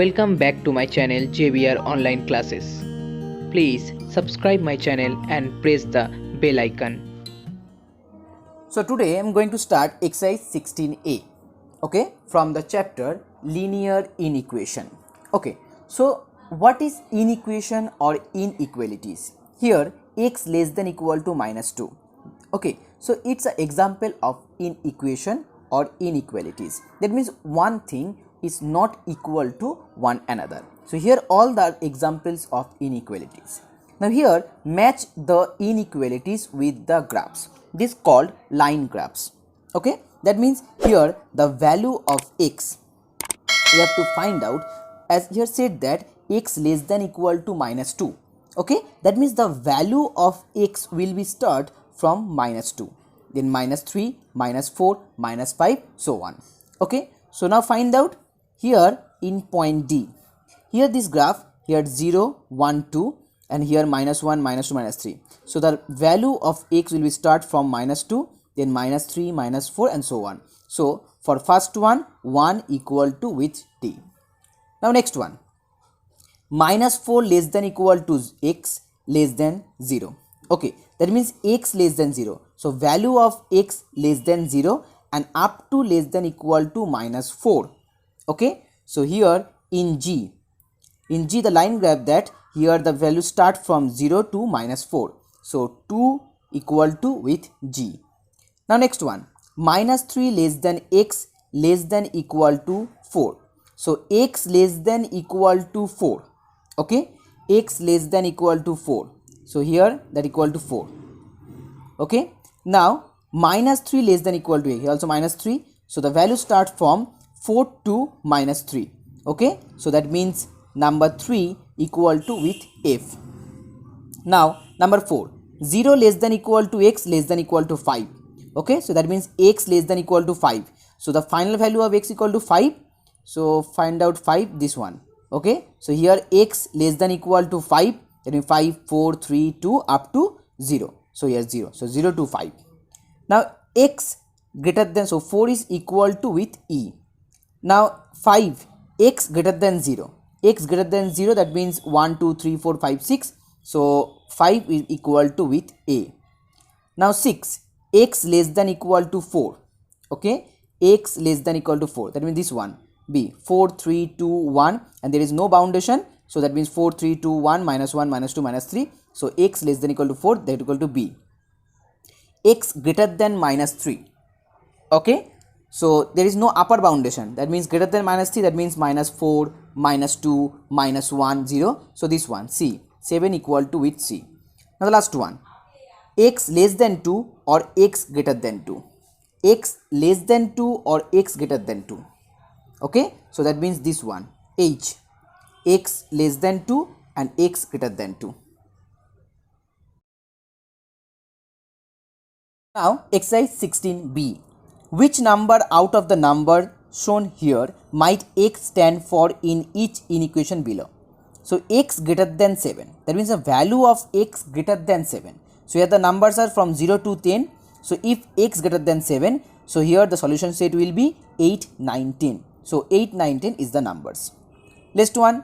Welcome back to my channel JBR Online Classes. Please subscribe my channel and press the bell icon. So today I am going to start exercise 16a, okay, from the chapter linear inequation. Okay, so what is inequation or inequalities? Here x less than equal to minus 2. Okay, so it's an example of inequation or inequalities. That means one thing is not equal to one another. So here all the examples of inequalities. Now here match the inequalities with the graphs. This called line graphs. Okay, that means here the value of x we have to find out, as here said that x less than equal to minus 2. Okay, that means the value of x will be start from minus 2, then minus 3, minus 4, minus 5, so on. Okay, so now find out here in point D. Here this graph, here 0, 1, 2, and here minus 1, minus 2, minus 3. So the value of x will be start from minus 2, then minus 3, minus 4, and so on. So for first one, 1 equal to which D. Now next one, minus 4 less than equal to x less than 0. Okay, that means x less than 0. So value of x less than 0 and up to less than equal to minus 4. Okay, so here in G the line graph that here the value start from 0 to minus 4. So 2 equal to with G. Now next one, minus 3 less than x less than equal to 4. So x less than equal to 4. Okay, x less than equal to 4. So here that equal to 4. Okay, now minus 3 less than equal to a, here also minus 3. So the value start from 4 to minus 3. Okay, so that means number 3 equal to with f. Now number 4, 0 less than equal to x less than equal to 5. Okay, so that means x less than equal to 5. So the final value of x equal to 5. So find out 5, this one. Okay, so here x less than equal to 5, that means 5, 4, 3, 2 up to 0. So here 0, so 0 to 5. Now x greater than, so 4 is equal to with e. Now 5, x greater than 0. X greater than 0, that means 1, 2, 3, 4, 5, 6. So 5 is equal to with a. Now 6, x less than equal to 4. Okay, x less than equal to 4, that means this one b, 4, 3, 2, 1, and there is no boundation. So that means 4, 3, 2, 1, minus 1, minus 2, minus 3. So x less than equal to 4, that equal to b. X greater than minus 3. Okay, so there is no upper boundation, that means greater than minus 3, that means minus 4, minus 2, minus 1, 0. So this one c, 7 equal to with c. Now the last one, x less than 2 or x greater than 2. X less than 2 or x greater than 2. Okay, so that means this one h, x less than 2 and x greater than 2. Now exercise 16b, which number out of the number shown here might x stand for in each inequation below? So x greater than 7, that means the value of x greater than 7. So here the numbers are from 0 to 10. So if x greater than 7, so here the solution set will be 8, 9, 10. So 8, 9, 10 is the numbers. Next one,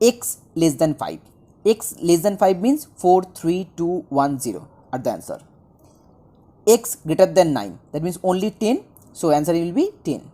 x less than 5. X less than 5 means 4, 3, 2, 1, 0 are the answer. X greater than 9, that means only 10. So answer will be 10.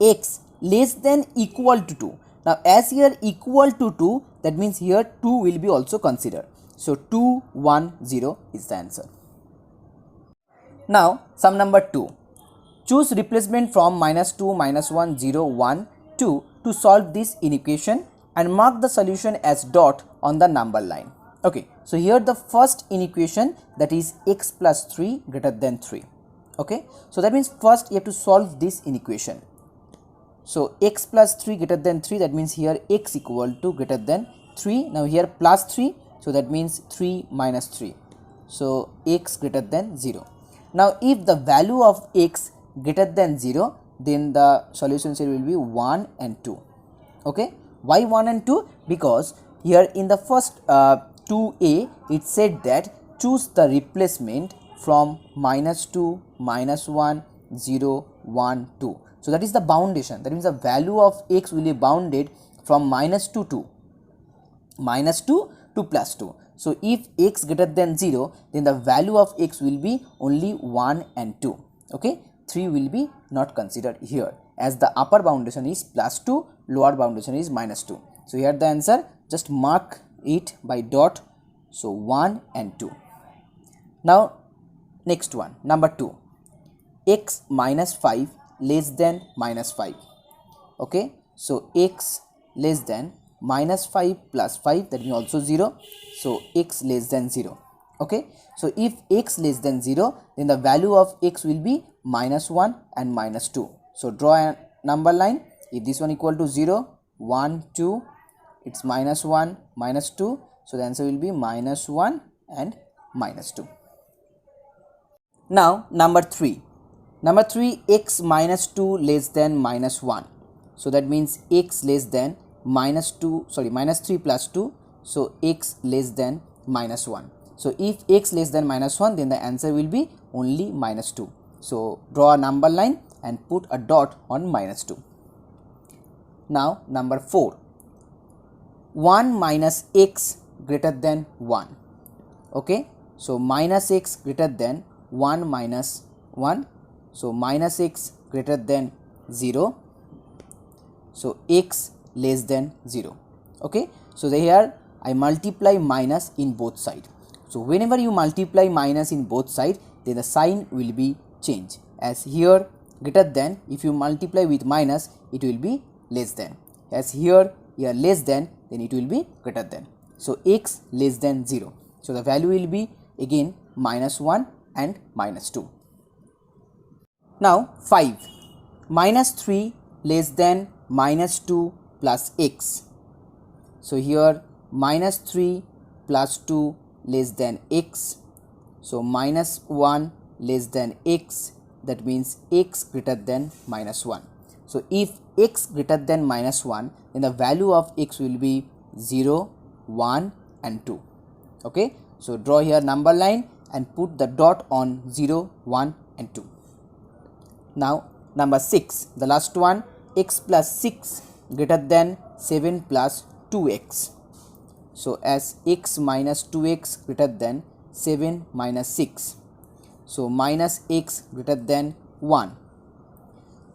X less than equal to 2. Now as here equal to 2, that means here 2 will be also considered. So 2, 1, 0 is the answer. Now sum number 2. Choose replacement from minus 2, minus 1, 0, 1, 2 to solve this inequation and mark the solution as dot on the number line. Okay, so here the first inequation, that is x plus 3 greater than 3. Okay, so that means first you have to solve this inequation. So x plus 3 greater than 3, that means here x equal to greater than 3. Now here plus 3, so that means 3 minus 3. So x greater than 0. Now if the value of x greater than 0, then the solution set will be 1 and 2. Okay, why 1 and 2? Because here in the first 2a it said that choose the replacement from minus 2, minus 1, 0, 1, 2. So that is the boundation. That means the value of x will be bounded from -2 to -2 to +2. So if x greater than 0, then the value of x will be only 1 and 2. Okay, 3 will be not considered here, as the upper boundation is +2, lower boundation is -2. So here the answer, just mark it by dot. So 1 and 2. Now next one, number 2, x minus 5 less than -5. Okay, so x less than -5 plus 5, that means also 0. So x less than 0. Okay, so if x less than 0, then the value of x will be -1 and -2. So draw a number line. If this one equal to 0, 1, 2, it's -1, -2. So the answer will be -1 and -2. Now number 3. Number 3, x minus 2 less than -1. So that means x less than -3 plus 2. So x less than -1. So if x less than -1, then the answer will be only -2. So draw a number line and put a dot on -2. Now number 4, 1 minus x greater than 1. Okay, so minus x greater than 1 minus 1. So minus x greater than 0. So x less than 0. Okay, so here I multiply minus in both sides. So whenever you multiply minus in both sides, then the sign will be changed. As here greater than, if you multiply with minus, it will be less than. As here less than, then it will be greater than. So x less than 0. So the value will be again -1 and -2. Now 5, -3 less than -2 plus x. So here -3 plus 2 less than x. So -1 less than x, that means x greater than -1. So if x greater than -1, then the value of x will be 0, 1 and 2. Okay, so draw here number line and put the dot on 0, 1 and 2. Now number 6, the last one, x plus 6 greater than 7 plus 2x. So as x minus 2x greater than 7 minus 6. So minus x greater than 1.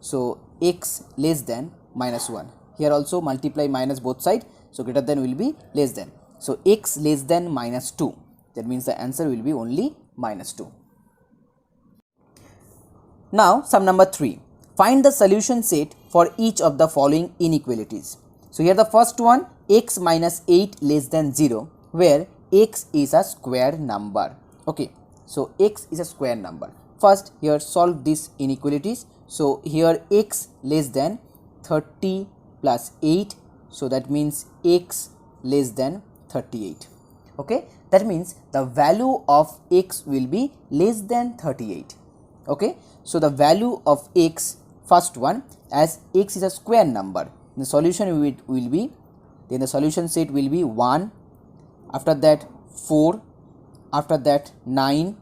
So x less than -1. Here also multiply minus both sides. So greater than will be less than. So x less than -2. That means the answer will be only -2. Now sum number 3. Find the solution set for each of the following inequalities. So here the first one, x minus 8 less than 0, where x is a square number. Okay, so x is a square number. First here solve these inequalities. So here x less than 30 plus 8. So that means x less than 38. Okay, that means the value of x will be less than 38. Okay, so the value of x, first one, as x is a square number, the solution will be, then the solution set will be 1, after that 4, after that 9,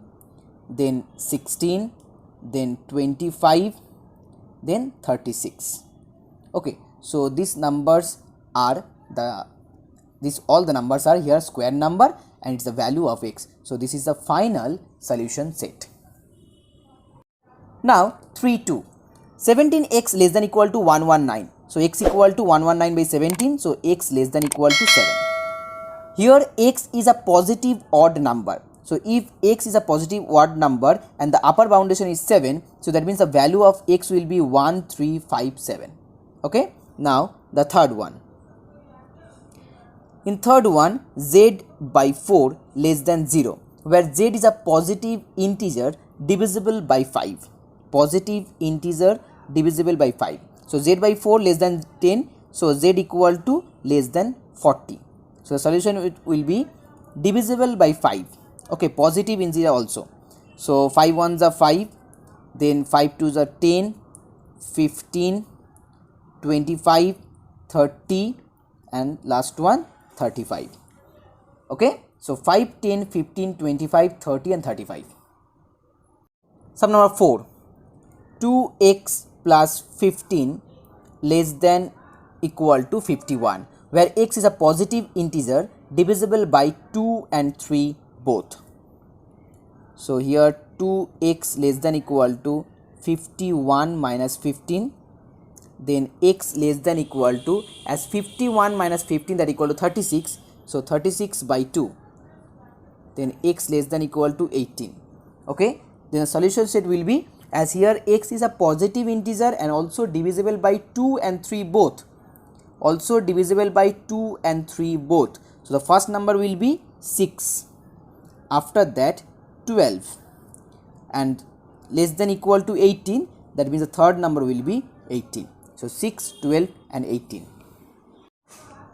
then 16, then 25, then 36. Okay, so these numbers are all the numbers are here square number and it's the value of x. So this is the final solution set. Now 3-2, 17x less than equal to 119. So x equal to 119 by 17. So x less than equal to 7. Here x is a positive odd number. So if x is a positive odd number and the upper boundation is 7, so that means the value of x will be 1357. Okay, now the third one. In third one, z by 4 less than 0, where z is a positive integer divisible by 5. Positive integer divisible by 5. So z by 4 less than 10. So z equal to less than 40. So the solution will be divisible by 5. Okay, positive integer also. So 5 ones are 5, then 5 twos are 10, 15, 25, 30 and last one 35. Okay, so 5, 10, 15, 25, 30 and 35. Sum number 4. 2x plus 15 less than equal to 51, where x is a positive integer divisible by 2 and 3 both. So here 2x less than equal to 51 minus 15, then x less than equal to, as 51 minus 15 that equal to 36, so 36 by 2, then x less than equal to 18. Okay, then the solution set will be, as here x is a positive integer and also divisible by 2 and 3 both, also divisible by 2 and 3 both. So the first number will be 6, after that 12, and less than equal to 18, that means the third number will be 18. So 6, 12 and 18.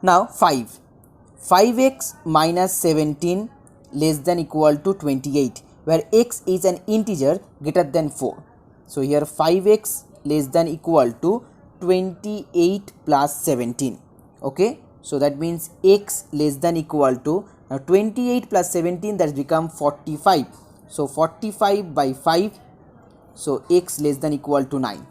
Now 5x minus 17 less than equal to 28, where x is an integer greater than 4. So here 5x less than equal to 28 plus 17. Okay, so that means x less than equal to, now 28 plus 17, that become 45. So 45 by 5, so x less than equal to 9.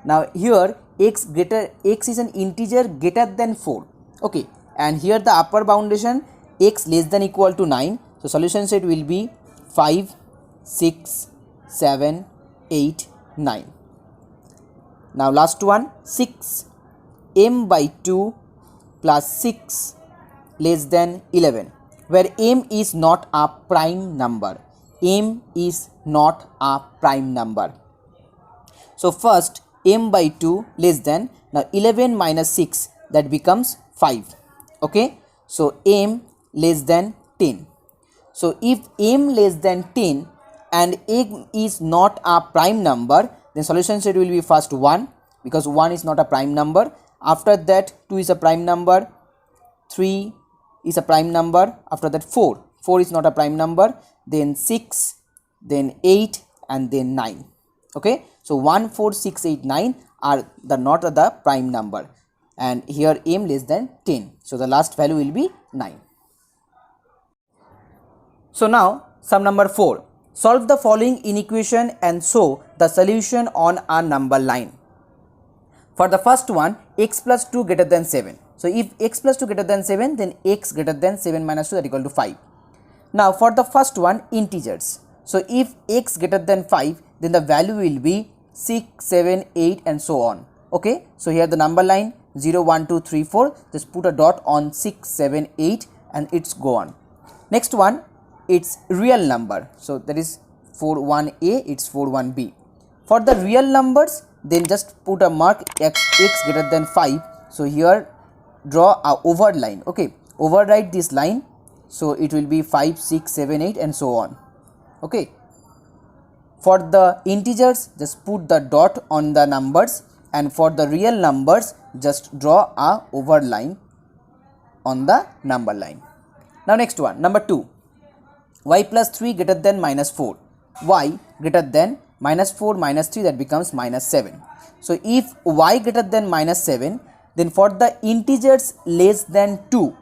Now here x is an integer greater than 4. Okay, and here the upper boundation x less than equal to 9. So solution set will be 5, 6, 7, 8, 9. Now last one, 6, m by 2 plus 6 less than 11, where m is not a prime number. M is not a prime number. So first m by 2 less than, now 11 minus 6, that becomes 5. Okay, so m less than 10. So if m less than 10 and m is not a prime number, then solution set will be first 1, because 1 is not a prime number. After that 2 is a prime number, 3 is a prime number, after that 4 is not a prime number, then 6, then 8 and then 9. Okay, so 1, 4, 6, 8, 9 are not the prime number, and here m less than 10, so the last value will be 9. So now sum number 4, solve the following inequation and show the solution on a number line. For the first one, x plus 2 greater than 7. So if x plus 2 greater than 7, then x greater than 7 minus 2, that equal to 5. Now for the first one, integers. So if x greater than 5, then the value will be 6, 7, 8 and so on. Okay, so here the number line 0, 1, 2, 3, 4, just put a dot on 6, 7, 8 and it's go on. Next one, it's real number. So that is 41a, it's 41b. For the real numbers, then just put a mark x greater than 5. So here draw a over line. Okay, overwrite this line, so it will be 5, 6, 7, 8 and so on. Okay, for the integers just put the dot on the numbers, and for the real numbers just draw a over line on the number line. Now next one, number 2, y plus 3 greater than minus 4, y greater than minus 4 minus 3, that becomes minus 7. So if y greater than minus 7, then for the integers less than 2,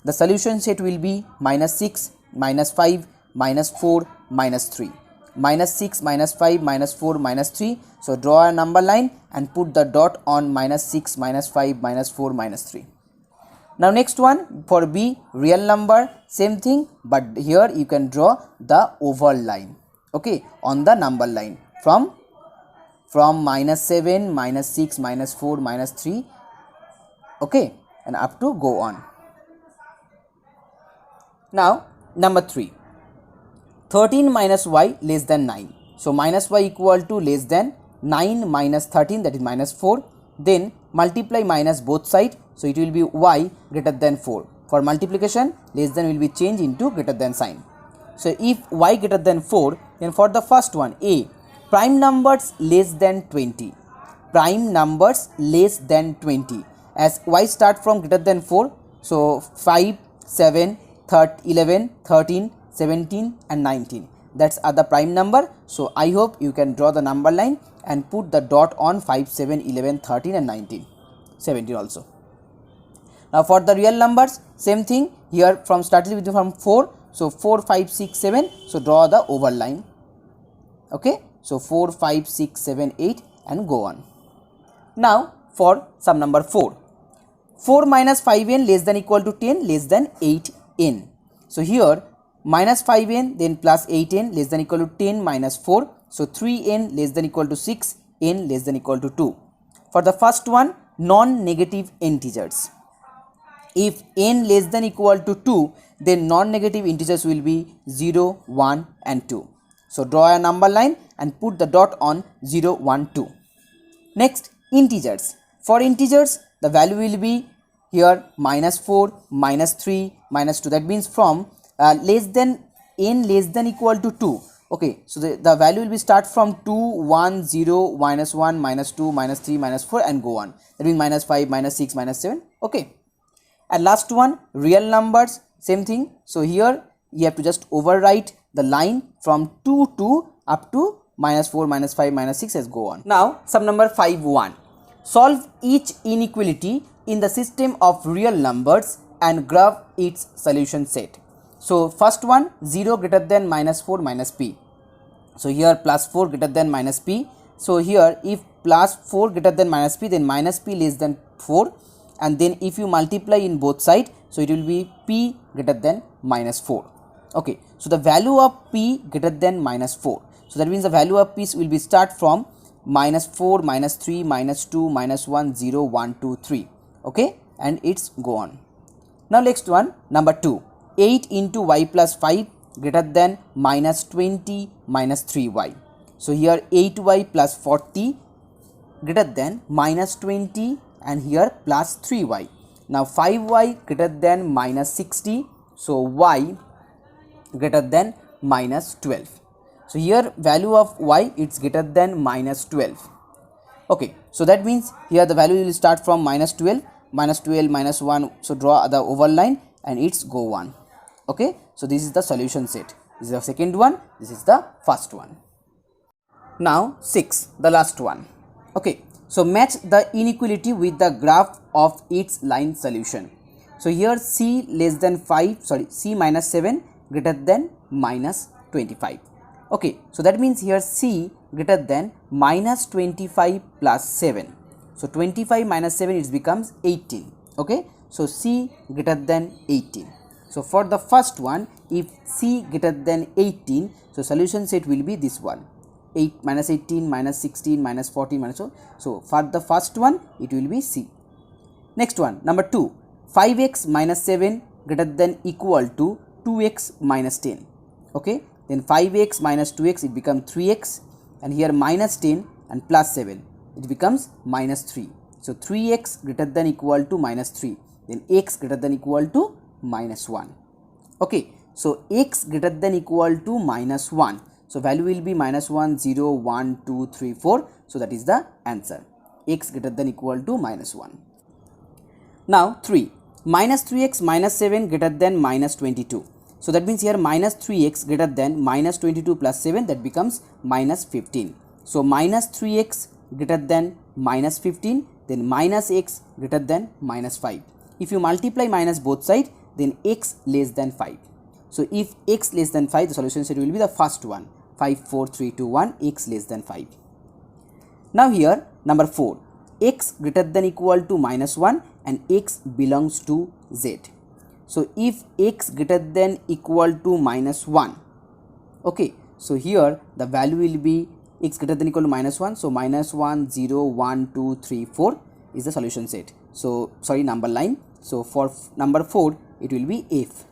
the solution set will be minus 6, minus 5, minus 4, minus 3. Minus 6, minus 5, minus 4, minus 3. So draw a number line and put the dot on minus 6, minus 5, minus 4, minus 3. Now next one, for b, real number, same thing, but here you can draw the oval line. Okay, on the number line from minus 7, minus 6, minus 4, minus 3. Okay, and up to go on. Now number 3, 13 minus y less than 9. So minus y equal to less than 9 minus 13, that is minus 4. Then multiply minus both sides, so it will be y greater than 4. For multiplication, less than will be changed into greater than sign. So if y greater than 4, then for the first one, a, prime numbers less than 20. Prime numbers less than 20. As y start from greater than 4, so 5, 7, 11, 13, 17 and 19. That's are the prime number. So I hope you can draw the number line and put the dot on 5, 7, 11, 13 and 19, 17 also. Now for the real numbers, same thing here, from starting with from 4. So 4, 5, 6, 7. So draw the oval line. Okay, so 4, 5, 6, 7, 8 and go on. Now for sum number 4. 4 minus 5n less than equal to 10 less than 8n. So here minus 5n then plus 8n less than equal to 10 minus 4. So 3n less than equal to 6, n less than equal to 2. For the first one, non-negative integers. If n less than equal to 2, then non-negative integers will be 0, 1 and 2. So draw a number line and put the dot on 0, 1, 2. Next, integers. For integers, the value will be here minus 4, minus 3, minus 2. That means from less than n less than equal to 2. Okay, so the value will be start from 2, 1, 0, minus 1, minus 2, minus 3, minus 4 and go on. That means minus 5, minus 6, minus 7. Okay. And last one, real numbers, same thing. So here you have to just overwrite the line from 2 to up to minus 4, minus 5, minus 6 as go on. Now sum number 5.1. Solve each inequality in the system of real numbers and graph its solution set. So first one, 0 greater than minus 4 minus p. So here plus 4 greater than minus p. So here if plus 4 greater than minus p, then minus p less than 4. And then if you multiply in both sides, so it will be p greater than minus 4. Okay, so the value of p greater than minus 4. So that means the value of p will be start from minus 4, minus 3, minus 2, minus 1, 0, 1, 2, 3. Okay, and it's go on. Now next one, number 2. 8 into y plus 5 greater than minus 20 minus 3y. So here 8y plus 40 greater than minus 20 and here plus 3y. Now 5y greater than minus 60. So y greater than minus 12. So here value of y it's greater than minus 12. Okay, so that means here the value will start from minus 12, minus 12, minus 1. So draw the oval line and it's go on. Okay, so this is the solution set. This is the second one, this is the first one. Now 6, the last one. Okay, so match the inequality with the graph of its line solution. So here c less than 5, c minus 7 greater than minus 25. Okay, so that means here c greater than minus 25 plus 7. So 25 minus 7 it becomes 18. Okay, so c greater than 18. So for the first one, if c greater than 18, so solution set will be this one. 8 minus 18 minus 16 minus 40 minus so. So for the first one it will be c. Next one, number 2. 5x minus 7 greater than equal to 2x minus 10. Okay, then 5x minus 2x it becomes 3x and here minus 10 and plus 7 it becomes minus 3. So 3x greater than equal to minus 3, then x greater than equal to minus 1. Okay, so x greater than equal to minus 1. So value will be minus 1, 0, 1, 2, 3, 4. So that is the answer. X greater than equal to minus 1. Now 3. Minus 3x minus 7 greater than minus 22. So that means here minus 3x greater than minus 22 plus 7, that becomes minus 15. So minus 3x greater than minus 15, then minus x greater than minus 5. If you multiply minus both sides, then x less than 5. So if x less than 5, the solution set will be the first one. 5, 4, 3, 2, 1, x less than 5. Now here number 4. X greater than equal to minus 1 and x belongs to z. So if x greater than equal to minus 1, okay, so here the value will be x greater than equal to minus 1. So minus 1, 0, 1, 2, 3, 4 is the solution set. So sorry, number line. So for number 4 it will be f.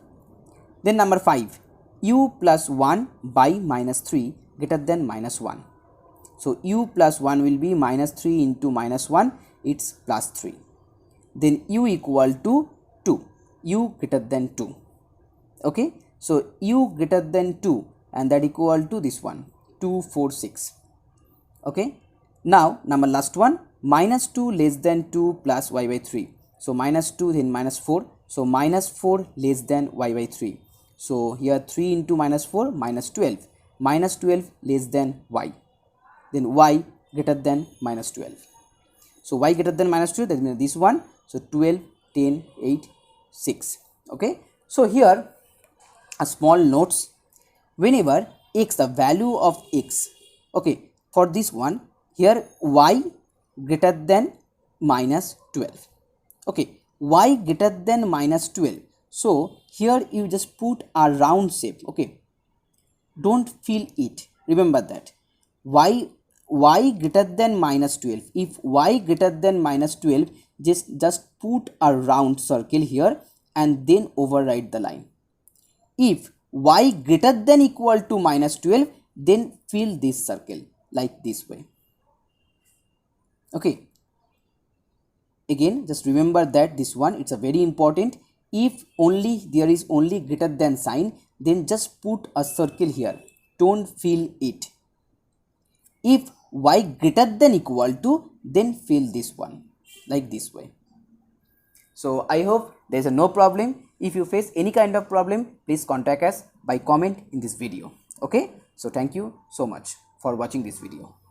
Then number 5. U plus 1 by minus 3 greater than minus 1. So u plus 1 will be minus 3 into minus 1, it's plus 3. Then u equal to 2, u greater than 2. Okay, so u greater than 2 and that equal to this one, 2, 4, 6. Okay, now number last one, minus 2 less than 2 plus y by 3. So minus 2 then minus 4. So minus 4 less than y by 3. So here 3 into minus 4 minus 12. Minus 12 less than y. Then y greater than minus 12. So y greater than minus 12, that means this one. So 12, 10, 8, 6. Okay. So here a small notes. Whenever x, the value of x Okay, for this one, here y greater than minus 12. Okay, y greater than minus 12. So here you just put a round shape. Okay, don't fill it, remember that. Y greater than minus 12. If y greater than minus 12, just put a round circle here and then overwrite the line. If y greater than equal to minus 12, then fill this circle like this way. Okay, again just remember that this one, it's a very important. If only there is only greater than sign, then just put a circle here, don't fill it. If y greater than equal to, then fill this one like this way. So I hope there is no problem. If you face any kind of problem, please contact us by comment in this video. Okay, so thank you so much for watching this video.